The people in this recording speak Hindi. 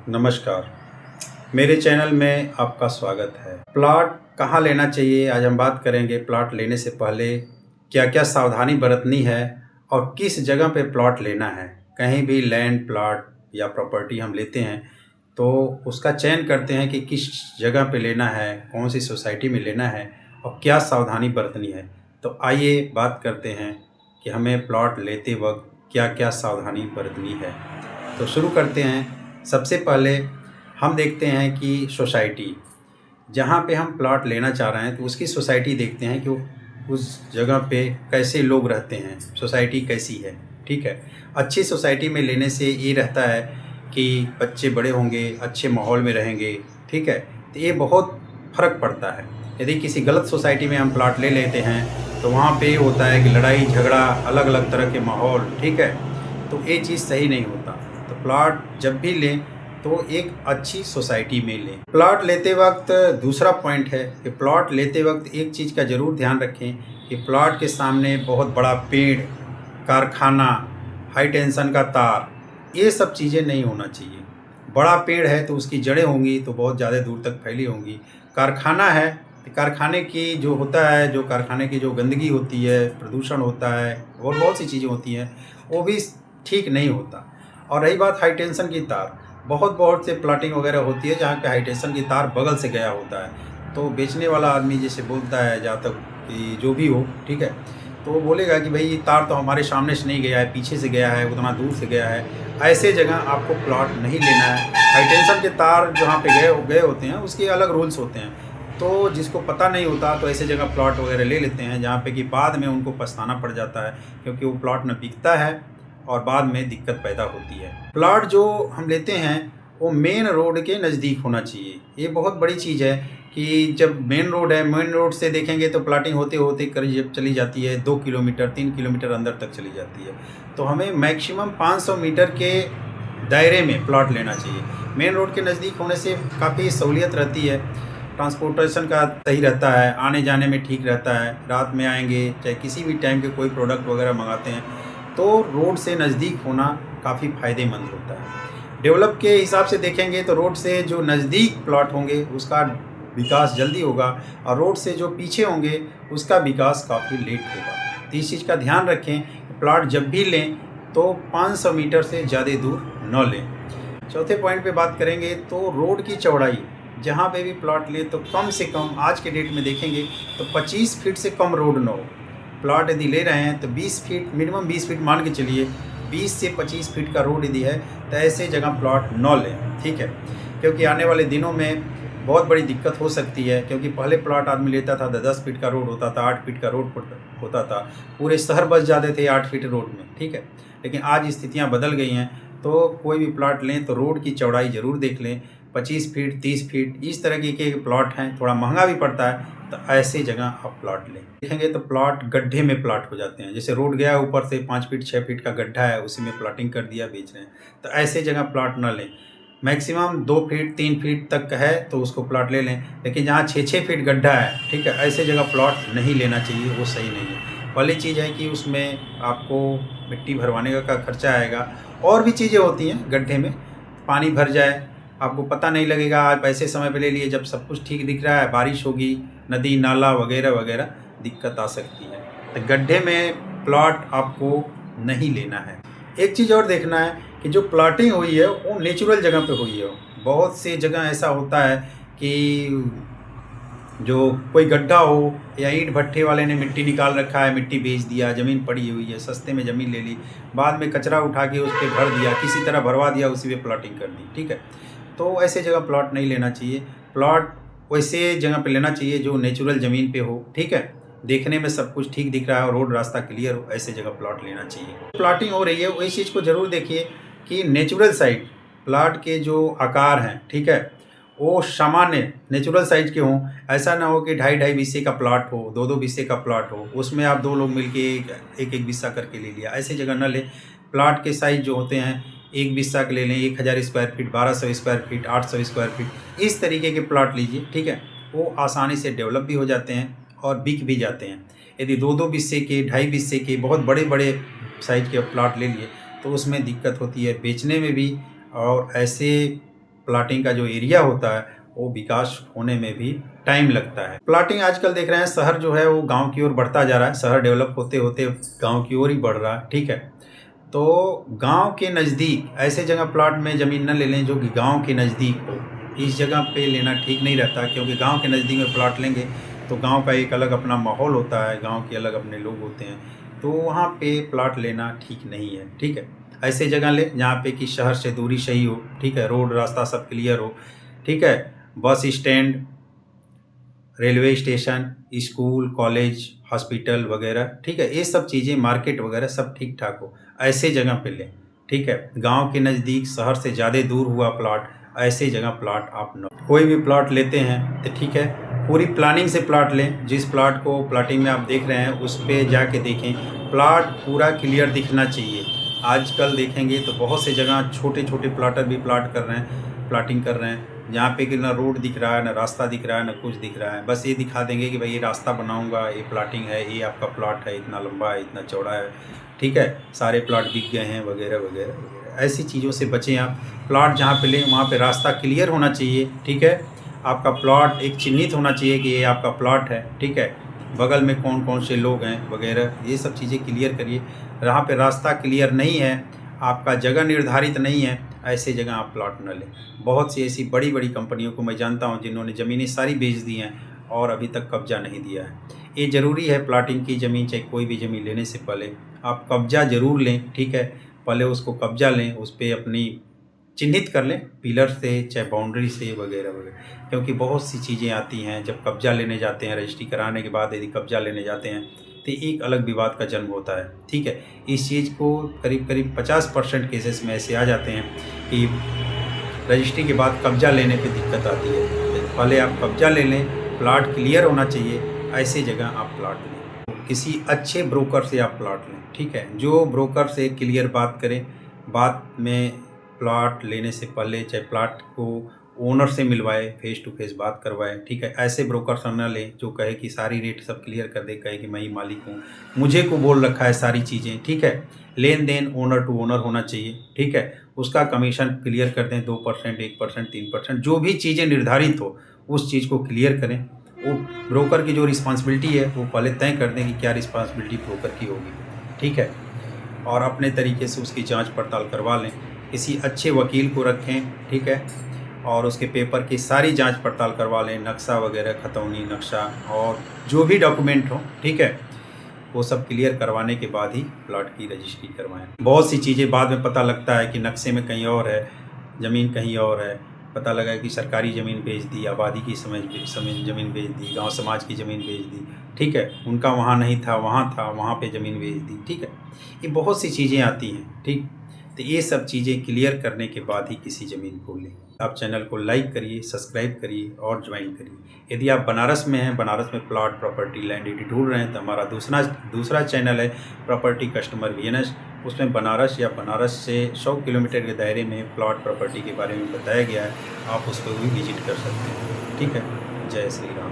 नमस्कार, मेरे चैनल में आपका स्वागत है। प्लॉट कहाँ लेना चाहिए, आज हम बात करेंगे। प्लॉट लेने से पहले क्या क्या सावधानी बरतनी है और किस जगह पे प्लॉट लेना है। कहीं भी लैंड, प्लॉट या प्रॉपर्टी हम लेते हैं तो उसका चयन करते हैं कि किस जगह पे लेना है, कौन सी सोसाइटी में लेना है और क्या सावधानी बरतनी है। तो आइए बात करते हैं कि हमें प्लॉट लेते वक्त क्या क्या सावधानी बरतनी है। तो शुरू करते हैं। सबसे पहले हम देखते हैं कि सोसाइटी, जहाँ पे हम प्लॉट लेना चाह रहे हैं तो उसकी सोसाइटी देखते हैं कि उस जगह पे कैसे लोग रहते हैं, सोसाइटी कैसी है। ठीक है, अच्छी सोसाइटी में लेने से ये रहता है कि बच्चे बड़े होंगे, अच्छे माहौल में रहेंगे। ठीक है, तो ये बहुत फ़र्क पड़ता है। यदि किसी गलत सोसाइटी में हम प्लॉट ले लेते हैं तो वहाँ पे होता है कि लड़ाई झगड़ा, अलग अलग तरह के माहौल। ठीक है, तो ये चीज़ सही नहीं होता। तो प्लॉट जब भी लें तो एक अच्छी सोसाइटी में लें। प्लॉट लेते वक्त दूसरा पॉइंट है कि प्लॉट लेते वक्त एक चीज़ का ज़रूर ध्यान रखें कि प्लॉट के सामने बहुत बड़ा पेड़, कारखाना, हाई टेंशन का तार, ये सब चीज़ें नहीं होना चाहिए। बड़ा पेड़ है तो उसकी जड़ें होंगी तो बहुत ज़्यादा दूर तक फैली होंगी। कारखाना है तो कारखाने की जो होता है, जो कारखाने की जो गंदगी होती है, प्रदूषण होता है और बहुत सी चीज़ें होती हैं, वो भी ठीक नहीं होता। और रही बात हाई टेंशन की तार, बहुत से प्लॉटिंग वगैरह होती है जहाँ पे हाई टेंशन की तार बगल से गया होता है। तो बेचने वाला आदमी जैसे बोलता है, जहाँ तक कि जो भी हो, ठीक है, तो वो बोलेगा कि भाई ये तार तो हमारे सामने से नहीं गया है, पीछे से गया है, उतना दूर से गया है। ऐसे जगह आपको प्लॉट नहीं लेना है। हाई टेंशन के तार जहाँ पे गए होते हैं उसके अलग रूल्स होते हैं। तो जिसको पता नहीं होता तो ऐसे जगह प्लॉट वगैरह ले लेते हैं जहाँ पे कि बाद में उनको पछताना पड़ जाता है, क्योंकि वो प्लॉट न बिकता है और बाद में दिक्कत पैदा होती है। प्लॉट जो हम लेते हैं वो मेन रोड के नज़दीक होना चाहिए। ये बहुत बड़ी चीज़ है कि जब मेन रोड है, मेन रोड से देखेंगे तो प्लॉटिंग होते होते करीब चली जाती है 2 किलोमीटर 3 किलोमीटर अंदर तक चली जाती है। तो हमें मैक्सिमम 500 मीटर के दायरे में प्लॉट लेना चाहिए। मेन रोड के नज़दीक होने से काफ़ी सहूलियत रहती है, ट्रांसपोर्टेशन का सही रहता है, आने जाने में ठीक रहता है। रात में आएंगे चाहे किसी भी टाइम के कोई प्रोडक्ट वगैरह मंगाते हैं तो रोड से नज़दीक होना काफ़ी फ़ायदेमंद होता है। डेवलप के हिसाब से देखेंगे तो रोड से जो नज़दीक प्लॉट होंगे उसका विकास जल्दी होगा और रोड से जो पीछे होंगे उसका विकास काफ़ी लेट होगा। तो इस चीज़ का ध्यान रखें, प्लॉट जब भी लें तो 500 मीटर से ज़्यादा दूर न लें। चौथे पॉइंट पे बात करेंगे तो रोड की चौड़ाई, जहाँ पे भी प्लॉट लें तो कम से कम आज के डेट में देखेंगे तो 25 फीट से कम रोड न हो। प्लॉट यदि ले रहे हैं तो 20 फीट, मिनिमम 20 फीट मान के चलिए, 20 से 25 फीट का रोड यदि है तो ऐसे जगह प्लॉट न लें। ठीक है, क्योंकि आने वाले दिनों में बहुत बड़ी दिक्कत हो सकती है। क्योंकि पहले प्लॉट आदमी लेता था 10 फीट का रोड होता था, 8 फीट का रोड होता था, पूरे शहर बस जाते थे 8 फीट रोड में। ठीक है, लेकिन आज स्थितियाँ बदल गई हैं। तो कोई भी प्लॉट लें तो रोड की चौड़ाई ज़रूर देख लें। 25 फीट, 30 फीट, इस तरह के प्लॉट हैं, थोड़ा महंगा भी पड़ता है, तो ऐसे जगह आप प्लॉट लें। देखेंगे तो प्लॉट गड्ढे में प्लॉट हो जाते हैं, जैसे रोड गया ऊपर से 5 फीट 6 फीट का गड्ढा है, उसी में प्लॉटिंग कर दिया, बेच रहे हैं। तो ऐसे जगह प्लॉट ना लें। मैक्सिमम 2 फीट 3 फीट तक है तो उसको प्लॉट ले लें, लेकिन जहाँ 6 फीट गड्ढा है, ठीक है, ऐसे जगह प्लॉट नहीं लेना चाहिए, वो सही नहीं है। पहली चीज़ है कि उसमें आपको मिट्टी भरवाने का खर्चा आएगा, और भी चीज़ें होती हैं। गड्ढे में पानी भर जाए, आपको पता नहीं लगेगा। आप ऐसे समय पे ले लिए जब सब कुछ ठीक दिख रहा है, बारिश होगी, नदी नाला वगैरह वगैरह, दिक्कत आ सकती है। तो गड्ढे में प्लॉट आपको नहीं लेना है। एक चीज़ और देखना है कि जो प्लॉटिंग हुई है वो नेचुरल जगह पे हुई है। बहुत सी जगह ऐसा होता है कि जो कोई गड्ढा हो या ईंट भट्ठे वाले ने मिट्टी निकाल रखा है, मिट्टी बेच दिया, ज़मीन पड़ी हुई है, सस्ते में ज़मीन ले ली, बाद में कचरा उठा के उस पर भर दिया, किसी तरह भरवा दिया, उसी पे प्लॉटिंग कर दी। ठीक है, तो ऐसे जगह प्लॉट नहीं लेना चाहिए। प्लॉट वैसे जगह पे लेना चाहिए जो नेचुरल ज़मीन पे हो। ठीक है, देखने में सब कुछ ठीक दिख रहा है, रोड रास्ता क्लियर हो, ऐसे जगह प्लॉट लेना चाहिए। प्लॉटिंग हो रही है वही चीज़ को ज़रूर देखिए कि नेचुरल साइड प्लॉट के जो आकार हैं, ठीक है, वो सामान्य नेचुरल साइज के हों। ऐसा ना हो कि 2.5 बिस्से का प्लॉट हो, 2-2 बिस्से का प्लॉट हो, उसमें आप 2 लोग मिलके एक बिस्सा करके ले लिया, ऐसी जगह न लें। प्लॉट के साइज़ जो होते हैं, 1 बिस्सा के ले लें, 1000 square feet, 1200 square feet, 800 square feet, इस तरीके के प्लॉट लीजिए। ठीक है, वो आसानी से डेवलप भी हो जाते हैं और बिक भी जाते हैं। यदि 2-2 बिस्से के, 2.5 बिस्से के बहुत बड़े साइज के प्लॉट ले लिए तो उसमें दिक्कत होती है बेचने में भी, और ऐसे प्लाटिंग का जो एरिया होता है वो विकास होने में भी टाइम लगता है। प्लाटिंग आजकल देख रहे हैं शहर जो है वो गांव की ओर बढ़ता जा रहा है, शहर डेवलप होते होते गांव की ओर ही बढ़ रहा है, ठीक है। तो गांव के नज़दीक ऐसे जगह प्लाट में ज़मीन न ले लें जो कि गांव के नज़दीक हो। इस जगह पे लेना ठीक नहीं रहता, क्योंकि गांव के नज़दीक में प्लाट लेंगे तो गांव का एक अलग अपना माहौल होता है, गांव के अलग अपने लोग होते हैं, तो वहाँ पे प्लाट लेना ठीक नहीं है, ठीक है। ऐसे जगह ले जहाँ पे कि शहर से दूरी सही हो, ठीक है, रोड रास्ता सब क्लियर हो, ठीक है, bus stand, railway station, school, college, hospital वगैरह, ठीक है, ये सब चीज़ें, मार्केट वगैरह सब ठीक ठाक हो, ऐसे जगह पे लें, ठीक है। गांव के नज़दीक शहर से ज़्यादा दूर हुआ प्लाट, ऐसे जगह प्लाट आप न, कोई भी प्लाट लेते हैं तो ठीक है पूरी प्लानिंग से प्लाट लें। जिस प्लाट को प्लाटिंग में आप देख रहे हैं उस पर जाके देखें, प्लाट पूरा क्लियर दिखना चाहिए। आजकल देखेंगे तो बहुत से जगह छोटे छोटे प्लाटर भी प्लाट कर रहे हैं, प्लाटिंग कर रहे हैं, जहाँ पे कि ना रोड दिख रहा है, ना रास्ता दिख रहा है, ना कुछ दिख रहा है, बस ये दिखा देंगे कि भाई ये रास्ता बनाऊंगा, ये प्लाटिंग है, ये आपका प्लाट है, इतना लंबा है, इतना चौड़ा है, ठीक है, सारे प्लाट बिक गए हैं वगैरह वगैरह वगैरह। ऐसी चीज़ों से बचें आप। प्लाट जहाँ पे लें वहाँ पे रास्ता क्लियर होना चाहिए, ठीक है। आपका प्लाट एक चिन्हित होना चाहिए कि ये आपका प्लाट है, ठीक है, बगल में कौन कौन से लोग हैं वगैरह, ये सब चीज़ें क्लियर करिए। जहाँ पे रास्ता क्लियर नहीं है, आपका जगह निर्धारित नहीं है, ऐसे जगह आप प्लाट न लें। बहुत सी ऐसी बड़ी बड़ी कंपनियों को मैं जानता हूँ जिन्होंने ज़मीनें सारी बेच दी हैं और अभी तक कब्जा नहीं दिया है। ये ज़रूरी है, प्लाटिंग की ज़मीन चाहे कोई भी ज़मीन लेने से पहले आप कब्जा ज़रूर लें, ठीक है। पहले उसको कब्जा लें, उस पर अपनी चिन्हित कर लें पिलर से, चाहे बाउंड्री से वगैरह वगैरह, क्योंकि बहुत सी चीज़ें आती हैं। जब कब्जा लेने जाते हैं, रजिस्ट्री कराने के बाद यदि कब्जा लेने जाते हैं तो एक अलग विवाद का जन्म होता है, ठीक है। इस चीज़ को करीब करीब 50% केसेस में ऐसे आ जाते हैं कि रजिस्ट्री के बाद कब्जा लेने पे दिक्कत आती है। तो पहले आप कब्जा ले लें, प्लाट क्लियर होना चाहिए, ऐसे जगह आप प्लाट लें। किसी अच्छे ब्रोकर से आप प्लाट लें, ठीक है, जो ब्रोकर से क्लियर बात करें। बात में प्लाट लेने से पहले चाहे प्लाट को ओनर से मिलवाए, फेस टू फेस बात करवाए, ठीक है। ऐसे ब्रोकर से न लें जो कहे कि सारी रेट सब क्लियर कर दे, कहे कि मैं ही मालिक हूँ, मुझे को बोल रखा है सारी चीज़ें, ठीक है। लेन देन ओनर टू ओनर होना चाहिए, ठीक है। उसका कमीशन क्लियर कर दें, 2%, 1%, 3%, जो भी चीज़ें निर्धारित हो उस चीज़ को क्लियर करें। वो ब्रोकर की जो रिस्पॉन्सिबिलिटी है वो पहले तय कर दें कि क्या रिस्पॉन्सिबिलिटी ब्रोकर की होगी, ठीक है। और अपने तरीके से उसकी जांच पड़ताल करवा लें, किसी अच्छे वकील को रखें, ठीक है, और उसके पेपर की सारी जांच पड़ताल करवा लें, नक्शा वगैरह, खतौनी नक्शा और जो भी डॉक्यूमेंट हो, ठीक है, वो सब क्लियर करवाने के बाद ही प्लाट की रजिस्ट्री करवाएं। बहुत सी चीज़ें बाद में पता लगता है कि नक्शे में कहीं और है, ज़मीन कहीं और है, पता लगा कि सरकारी ज़मीन बेच दी, आबादी की ज़मीन बेच दी, गांव समाज की ज़मीन बेच दी, ठीक है, उनका वहाँ नहीं था, वहाँ था, वहाँ पे ज़मीन बेच दी, ठीक है। ये बहुत सी चीज़ें आती हैं, ठीक। तो ये सब चीज़ें क्लियर करने के बाद ही किसी ज़मीन को लें। आप चैनल को लाइक करिए, सब्सक्राइब करिए और ज्वाइन करिए। यदि आप बनारस में हैं, बनारस में प्लॉट, प्रॉपर्टी, लैंड यदि ढूंढ रहे हैं तो हमारा दूसरा चैनल है प्रॉपर्टी कस्टमर VNS। उसमें बनारस या बनारस से 100 किलोमीटर के दायरे में प्लॉट प्रॉपर्टी के बारे में बताया गया है, आप उस पर भी विजिट कर सकते हैं, ठीक है। जय श्री राम।